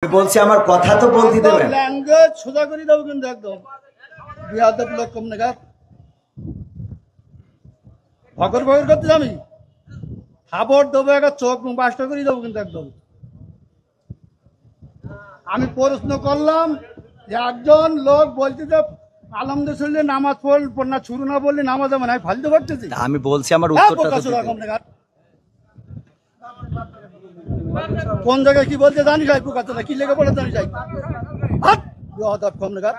বলছি আমার কথা তো বলতে দেবেন। ল্যাঙ্গুয়েজ সোজা করে দেবো কিন্তু একদম বিয়াদব লোক কম নাগাদ ভগর ভগর করতে আমি খাবার দেবো একটা চোখ মুখ বাসটা করে দেবো কিন্তু একদম। আমি প্রশ্ন করলাম যে একজন লোক বলতে যে আলহামদুলিল্লাহ নামাজ পড় না শুরু না বললে নামাজ হবে না ফালতু করতেছি। আমি বলছি আমার উত্তরটা তো দিতে। কোন জায়গায় কি বলতে জানি যাই পোকাচোদা কি লেগে বলে জানি যাই কম নাগাদ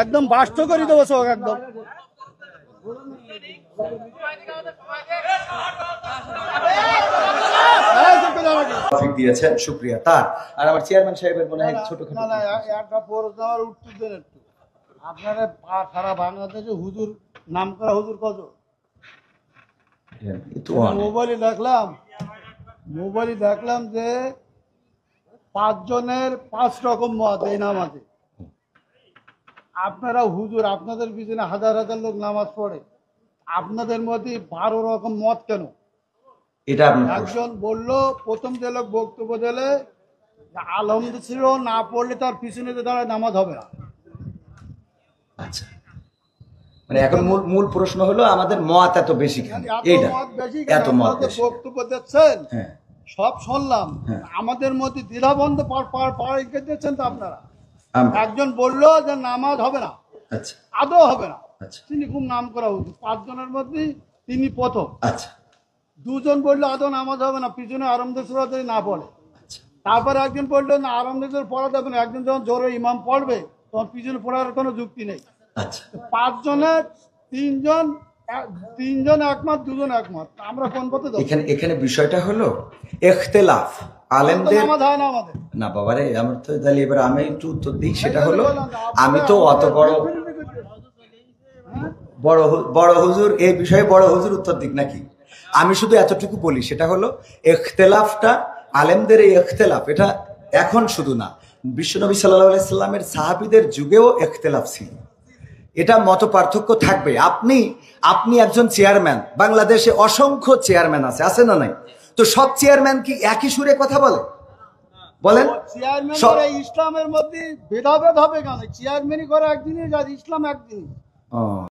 একদম বাস্ত করে দেবো চোখ একদম। দিয়েছেন শুকরিয়া তার। আর আমার চেয়ারম্যান সাহেবের মনে হয় ছোটখাটো একটা প্রশ্ন আমার উত্তর দেন একটু। আপনারা সারা বাংলাদেশে হুজুর নাম করা হুজুর কত? মোবাইলে দেখলাম যে 5 জনের 5 রকম মত এই নামাজে। আপনারা হুজুর আপনাদের পিছনে হাজার হাজার লোক নামাজ পড়ে, আপনাদের মধ্যে 12 রকম মত কেন? এটা একজন বলল প্রথম যে লোক বক্তব্য দিলে আলহামদুলিল্লাহ না পড়লে তার পিছনে দাঁড়ায় নামাজ হবে না। আচ্ছা, মানে এখন মূল প্রশ্ন হলো আমাদের মত এত বেশি কেন? এত মত বক্তব্য দিচ্ছেন সব শুনলাম, আমাদের মধ্যে দ্বিধাবন্ধ দিচ্ছেন তো আপনারা। একজন বলল যে নামাজ হবে না, আদৌ হবে না, তিনি খুব নাম করা উচিত 5 জনের মধ্যে তিনি প্রথম। আচ্ছা, 2 জন বললো আদৌ নামাজ হবে না, পিছনে আরামদায়ক সূরা যদি না পড়ে। তারপরে একজন বললো না আরামদায়ক পড়া যাবে না, একজন যখন জোরে ইমাম পড়বে তখন পিছনে পড়ার কোনো যুক্তি নেই। 5 জনের 3 জন একমত, 2 জন একমত, আমরা কোন পথে যাব? এখানে বিষয়টা হলো ইখতিলাফ আলেমদের না বাবারে। আমার তো তাহলে এবার আমি একটু উত্তর দিই, সেটা হলো আমি তো অত বড় হুজুর এই বিষয়ে বড় হুজুর উত্তর দিক নাকি? আমি শুধু এতটুকু বলি, সেটা হলো ইখতিলাফটা আলেমদের এই ইখতিলাফ এটা এখন শুধু না, বিশ্বনবী সাল্লাল্লাহু আলাইহি সাল্লামের সাহাবীদের যুগেও ইখতিলাফ ছিল। এটা মত পার্থক্য থাকবে। আপনি একজন চেয়ারম্যান, বাংলাদেশে অসংখ্য চেয়ারম্যান আছে না নাই? তো সব চেয়ারম্যান কি একই সুরে কথা বলে? বলেন, ইসলামের মধ্যে ভেদাভেদ হবে কেন? চেয়ারম্যানই করে একদিনই, ইসলাম একদিনই।